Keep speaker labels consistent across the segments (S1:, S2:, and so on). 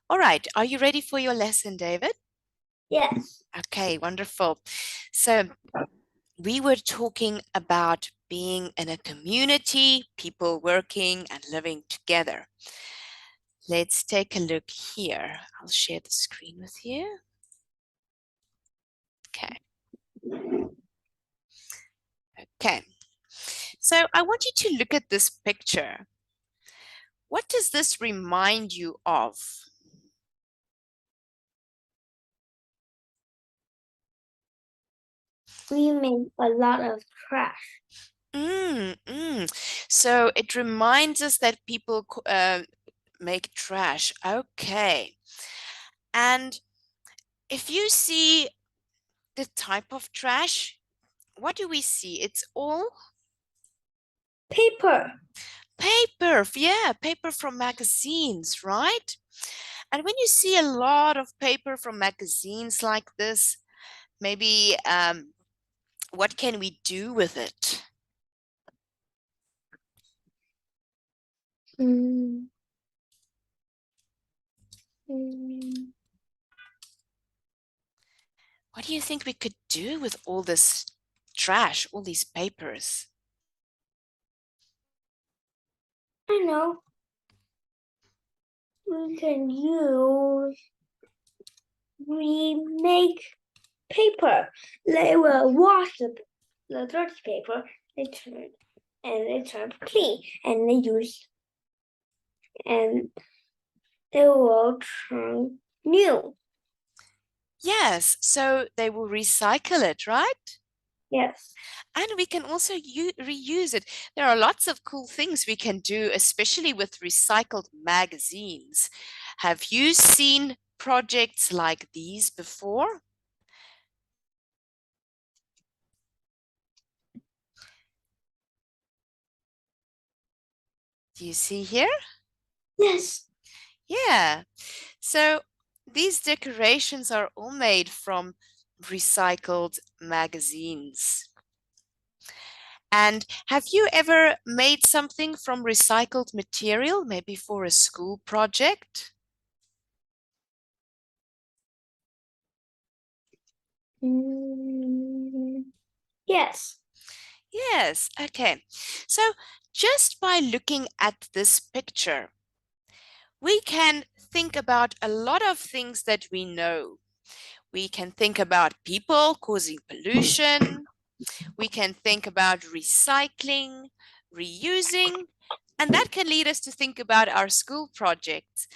S1: All right, are you ready for your lesson, David?
S2: Yes.
S1: Okay, wonderful. So we were talking about being in a community, people working and living together. Let's take a look here. I'll share the screen with you. Okay. Okay. So I want you to look at this picture. What does this remind you of?
S2: We make a lot of trash.
S1: So it reminds us that people make trash. Okay. And if you see the type of trash, what do we see? It's all
S2: Paper.
S1: paper. Yeah, paper from magazines, right? And when you see a lot of paper from magazines like this, maybe what can we do with it?
S2: Mm, mm,
S1: What do you think we could do with all this trash, all these papers?
S2: I know. We can use. We make paper. They will wash the dirty paper. They turn clean, and they will turn new.
S1: Yes, so they will recycle it, right?
S2: Yes.
S1: And we can also reuse it. There are lots of cool things we can do, especially with recycled magazines. Have you seen projects like these before? Do you see here?
S2: Yes.
S1: Yeah. So these decorations are all made from recycled magazines. And have you ever made something from recycled material, maybe for a school project?
S2: Mm, yes.
S1: Yes, okay. So just by looking at this picture, we can think about a lot of things that we know. We can think about people causing pollution. We can think about recycling, reusing, and that can lead us to think about our school projects.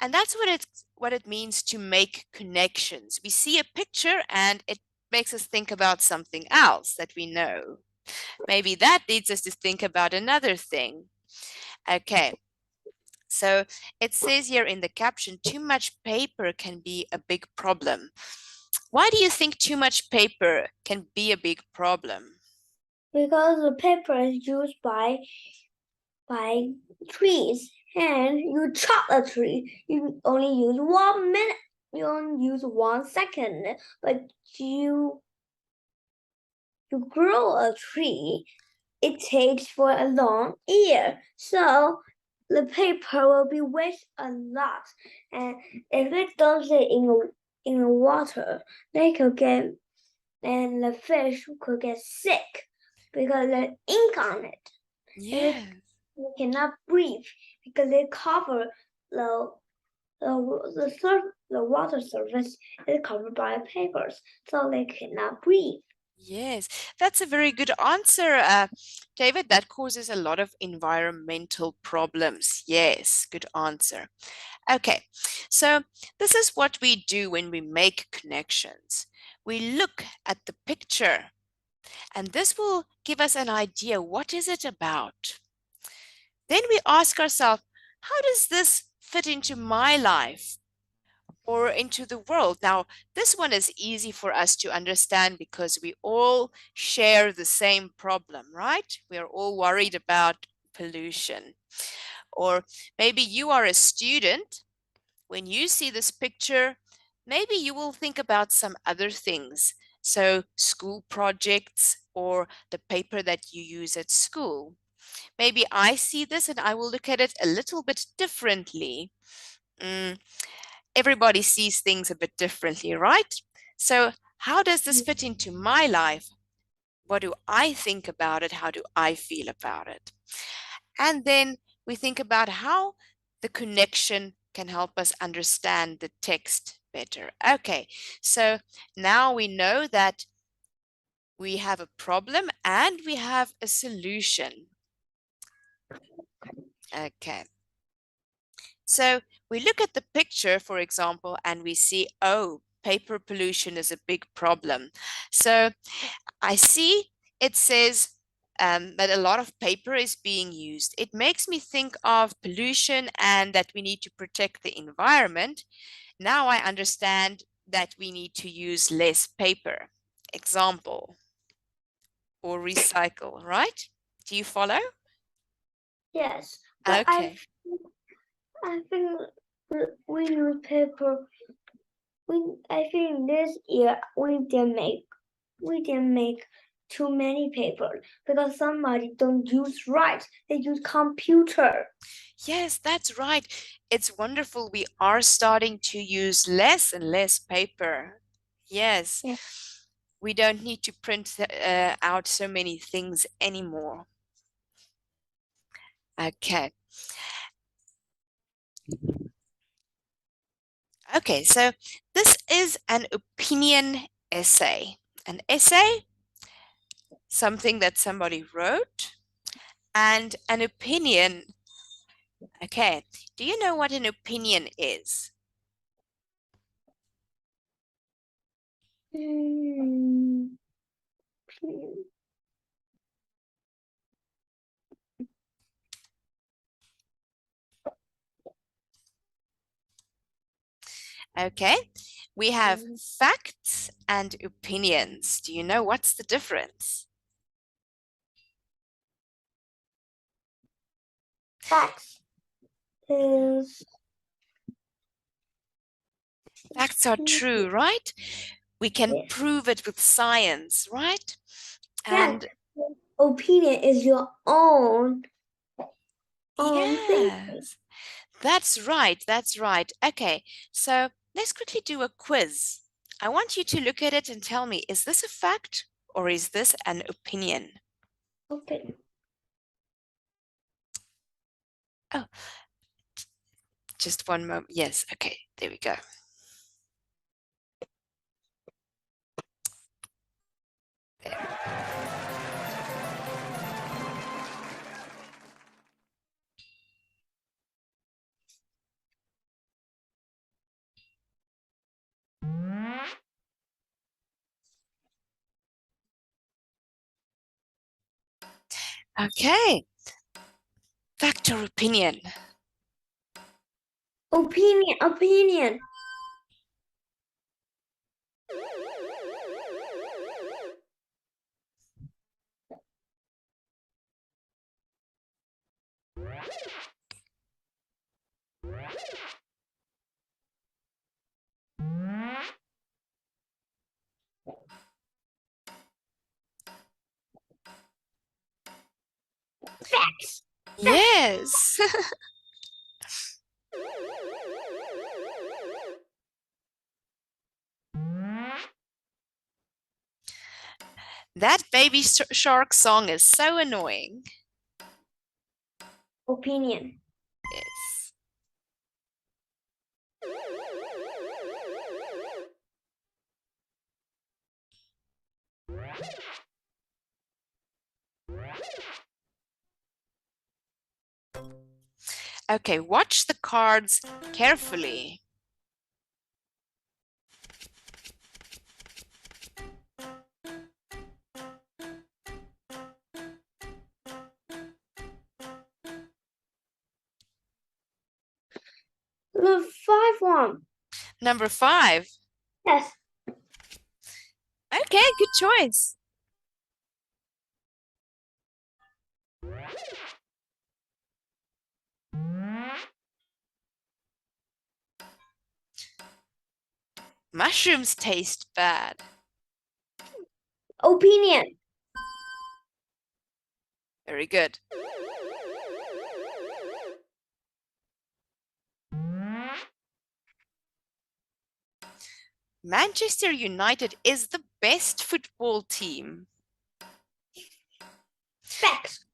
S1: And that's what it means to make connections. We see a picture and it makes us think about something else that we know. Maybe that leads us to think about another thing. Okay, so it says here in the caption, too much paper can be a big problem. Why do you think too much paper can be a big problem?
S2: Because the paper is used by trees, and you chop a tree, you only use 1 minute. You only use 1 second, but you you grow a tree. It takes for a long year, so the paper will be waste a lot. And if it dumps it in the water, they could get and the fish could get sick because the ink on it. If it
S1: Yes.
S2: they cannot breathe because they cover the the water surface is covered by papers, so they cannot breathe.
S1: Yes, that's a very good answer, David. That causes a lot of environmental problems. Yes, good answer. Okay, so this is what we do when we make connections. We look at the picture, and this will give us an idea. What is it about? Then we ask ourselves, how does this fit into my life? Or into the world. Now, this one is easy for us to understand because we all share the same problem, right? We are all worried about pollution. Or maybe you are a student. When you see this picture, maybe you will think about some other things. So, school projects or the paper that you use at school. Maybe I see this and I will look at it a little bit differently. Mm, everybody sees things a bit differently, right? So how does this fit into my life? What do I think about it? How do I feel about it? And then we think about how the connection can help us understand the text better. Okay, so now we know that we have a problem and we have a solution. Okay. So we look at the picture, for example, and we see, oh, paper pollution is a big problem. So I see it says that a lot of paper is being used. It makes me think of pollution and that we need to protect the environment. Now I understand that we need to use less paper. Example, or recycle, right? Do you follow?
S2: Yes, but
S1: Okay.
S2: I think we use paper. I think this year we didn't make too many paper because somebody don't use right. They use computer.
S1: Yes, that's right. It's wonderful. We are starting to use less and less paper. Yes,
S2: Yeah.
S1: we don't need to print out so many things anymore. Okay. Okay, so this is an opinion essay. An essay, something that somebody wrote, and an opinion. Okay, do you know what an opinion is?
S2: Hmm.
S1: Okay, we have facts and opinions. Do you know what's the difference?
S2: Facts is
S1: Facts are true, right? We can
S2: yes.
S1: prove it with science, right?
S2: Yes.
S1: And
S2: Opinion is your own thing.
S1: yes, that's right. That's right. Okay, so let's quickly do a quiz. I want you to look at it and tell me, is this a fact or is this an opinion?
S2: Okay.
S1: Oh, just one moment. Yes, okay, there we go. Okay, fact or opinion?
S2: Opinion. Facts.
S1: Yes. That baby shark song is so annoying.
S2: Opinion.
S1: Yes. Okay, watch the cards carefully.
S2: The five one.
S1: Number 5.
S2: Yes.
S1: Okay, good choice. Mushrooms taste bad.
S2: Opinion.
S1: Very good. Manchester United is the best football team.
S2: Facts.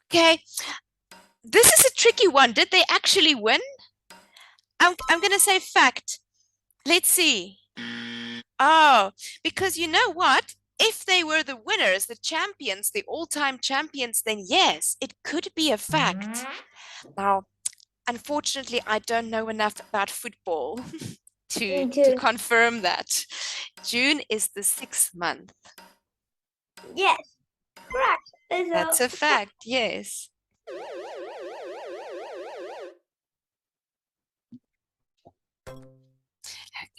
S1: Okay, this is a tricky one. Did they actually win? I'm going to say fact. Let's see. Oh, because you know what? If they were the winners, the champions, the all-time champions, then yes, it could be a fact. Now, unfortunately, I don't know enough about football to confirm that. June is the 6th month.
S2: Yes, correct.
S1: That's a fact, yes.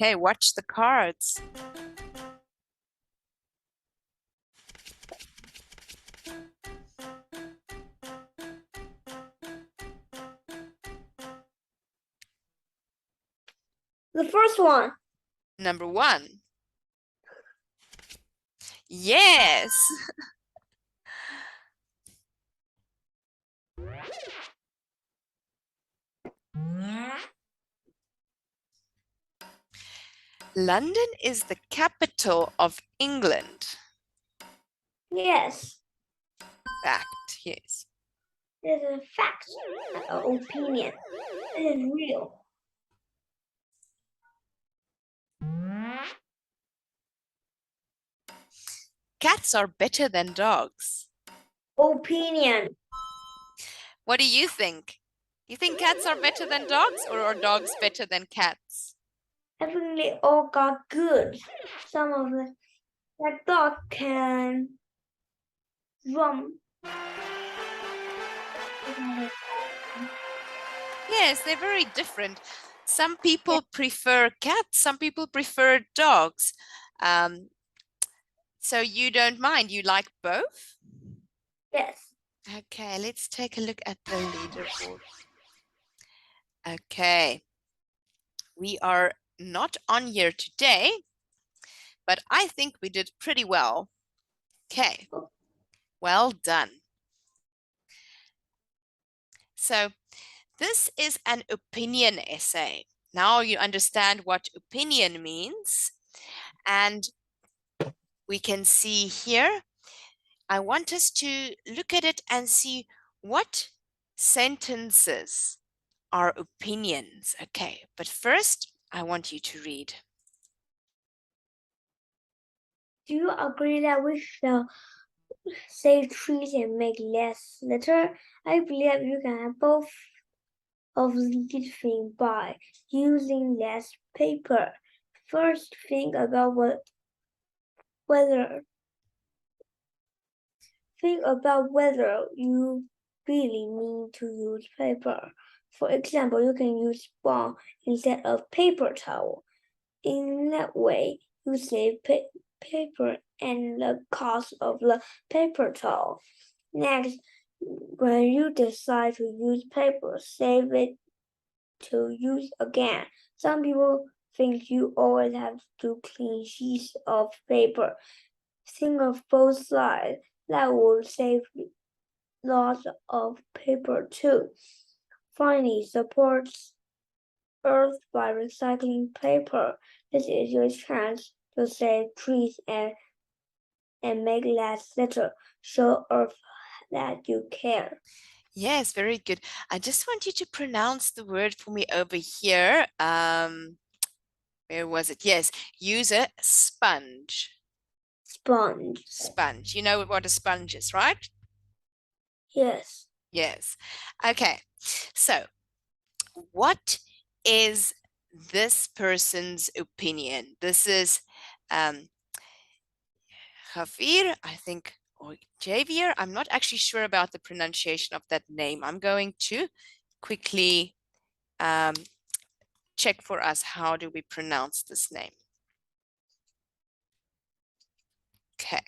S1: Okay, watch the cards.
S2: The first one.
S1: Number 1. Yes. London is the capital of England.
S2: Yes.
S1: Fact, yes.
S2: It is a fact, not an opinion. It is real.
S1: Cats are better than dogs.
S2: Opinion.
S1: What do you think? You think cats are better than dogs, or are dogs better than cats?
S2: I think they all got good. Some of them, that dog can drum.
S1: Yes, they're very different. Some people prefer cats, some people prefer dogs. So you don't mind, you like both?
S2: Yes.
S1: Okay, let's take a look at the leaderboard. Okay, we are not on here today, but I think we did pretty well. Okay, well done. So this is an opinion essay. Now you understand what opinion means, and we can see here, I want us to look at it and see what sentences are opinions. Okay, but first I want you to read.
S2: Do you agree that we shall save trees and make less litter? I believe you can have both of these things by using less paper. First, think about whether you really need to use paper. For example, you can use sponge instead of paper towel. In that way, you save paper and the cost of the paper towel. Next, when you decide to use paper, save it to use again. Some people think you always have to clean sheets of paper. Think of both sides. That will save lots of paper too. Finally, supports Earth by recycling paper. This is your chance to save trees and make less litter. Show Earth that you care.
S1: Yes, very good. I just want you to pronounce the word for me over here. Where was it? Yes, use a sponge.
S2: Sponge.
S1: Sponge. You know what a sponge is, right?
S2: Yes.
S1: Yes. Okay. So, what is this person's opinion? This is Javier, I think, or Javier. I'm not actually sure about the pronunciation of that name. I'm going to quickly check for us. How do we pronounce this name? Okay.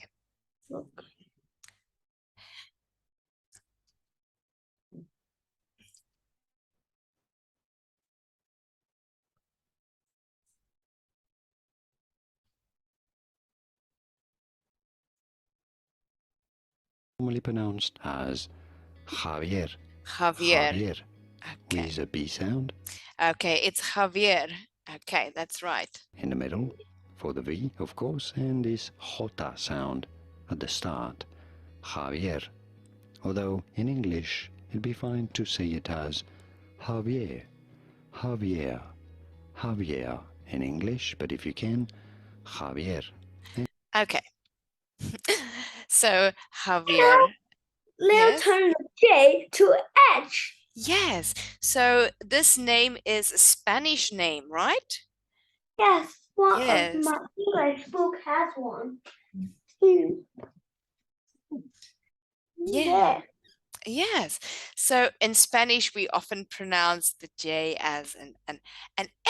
S3: Normally pronounced as Javier.
S1: Javier.
S3: Javier.
S1: Okay.
S3: With a B sound.
S1: Okay, it's Javier. Okay, that's right.
S3: In the middle. for the V, of course, and this J sound at the start, Javier. Although in English it'd be fine to say it as Javier, Javier, Javier in English, but if you can, Javier.
S1: Okay. So Javier,
S2: Let's
S1: yes?
S2: turn the J to H.
S1: Yes. So this name is a Spanish name, right?
S2: Yes, one of
S1: Yes.
S2: my English book has one. Hmm.
S1: Yeah.
S2: There.
S1: Yes. So in Spanish, we often pronounce the J as an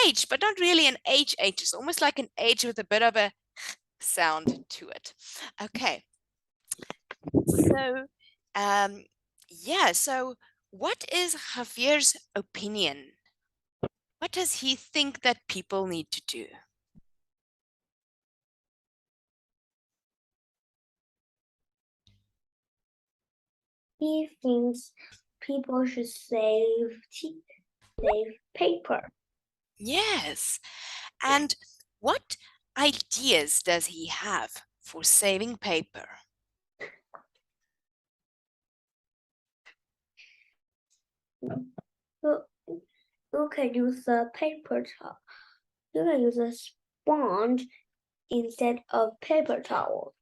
S1: H, but not really an HH. It's almost like an H with a bit of a sound to it. Okay. So, yeah. So what is Javier's opinion? What does he think that people need to do?
S2: He thinks people should save paper.
S1: Yes. And what ideas does he have for saving paper?
S2: You, you can use a paper towel. You can use a sponge instead of paper towel.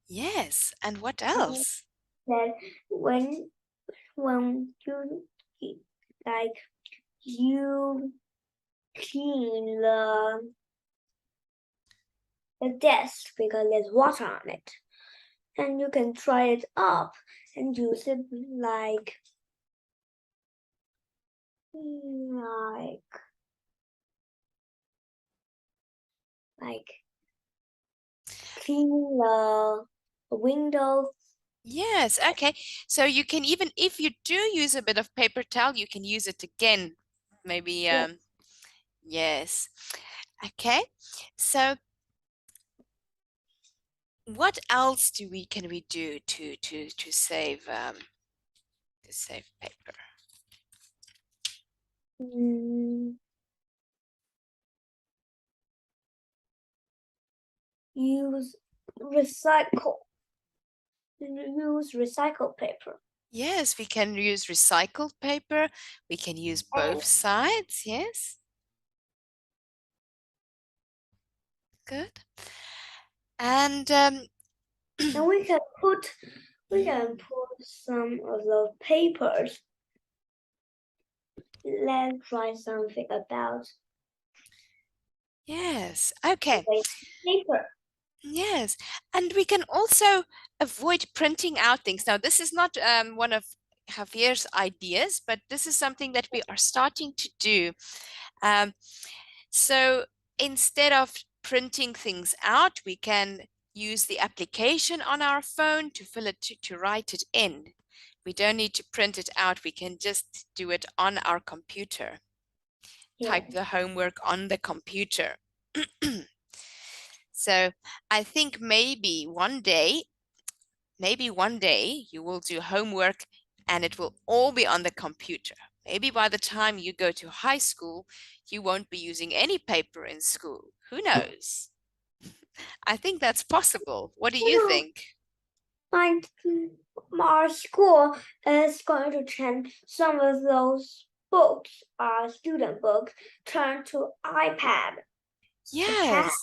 S1: Yes. And what else?
S2: That when you like you clean the desk because there's water on it, and you can dry it up and use it like like clean the window.
S1: Yes, okay. So you can even, if you do use a bit of paper towel, you can use it again. Maybe,
S2: Yeah.
S1: yes. Okay. So what else can we do to save paper?
S2: Mm, use recycle. Use recycled paper.
S1: Yes, we can use recycled paper. We can use both sides. Yes. Good. And
S2: And we can put some of those papers. Let's write something about
S1: yes, okay.
S2: paper.
S1: Yes, and we can also avoid printing out things. Now, this is not one of Javier's ideas, but this is something that we are starting to do. Um, so instead of printing things out, we can use the application on our phone to fill it to write it in. We don't need to print it out. We can just do it on our computer.
S2: Yeah.
S1: Type the homework on the computer. So I think maybe one day you will do homework and it will all be on the computer. Maybe by the time you go to high school, you won't be using any paper in school. Who knows? I think that's possible. What do you think?
S2: My, our school is going to change some of those books, student books, turn to iPad.
S1: Yes,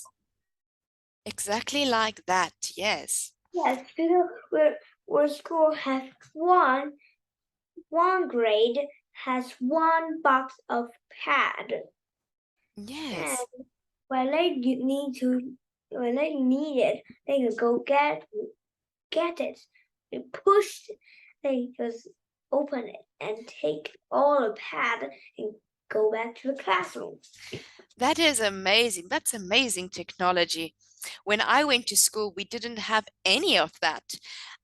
S1: exactly like that. Yes.
S2: Yes, because our school has one grade has one box of pad, and
S1: Yes.
S2: when they when they need it, they can go get it. They push, they just open it and take all the pad and go back to the classroom.
S1: That is amazing. That's amazing technology. When I went to school, we didn't have any of that.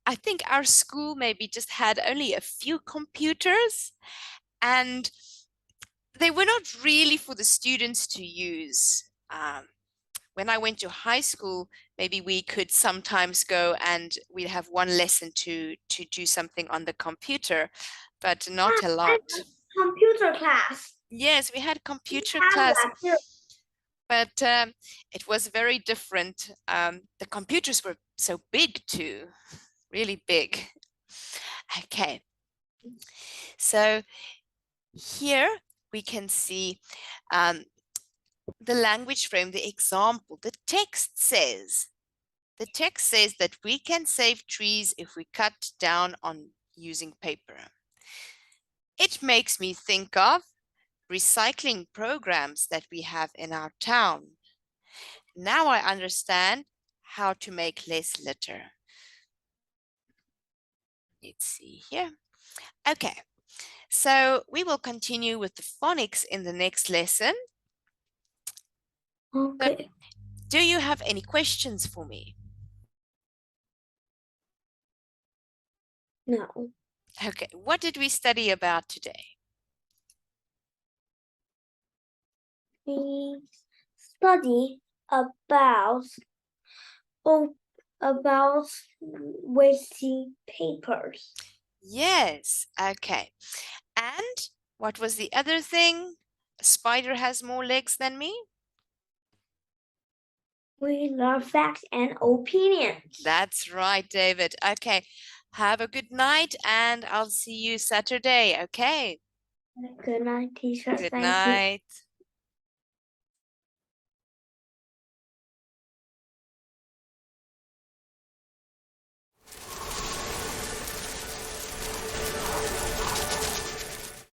S1: I think our school maybe just had only a few computers, and they were not really for the students to use. When I went to high school, maybe we could sometimes go and we'd have one lesson to do something on the computer, but not a
S2: I
S1: lot.
S2: have computer class.
S1: Yes, we had
S2: We
S1: computer
S2: have
S1: class.
S2: that too.
S1: but it was very different. The computers were so big too, really big. Okay, so here we can see the language frame, the example. The text says that we can save trees if we cut down on using paper. It makes me think of recycling programs that we have in our town. Now I understand how to make less litter. Let's see here. Okay, so we will continue with the phonics in the next lesson.
S2: Okay.
S1: Do you have any questions for me?
S2: No.
S1: Okay, what did we study about today?
S2: We study about about wasting papers.
S1: Yes, okay. And what was the other thing? A spider has more legs than me?
S2: We learn facts and opinions.
S1: That's right, David. Okay, have a good night and I'll see you Saturday, okay?
S2: Good night, teacher.
S1: Good
S2: Thank you.
S1: night.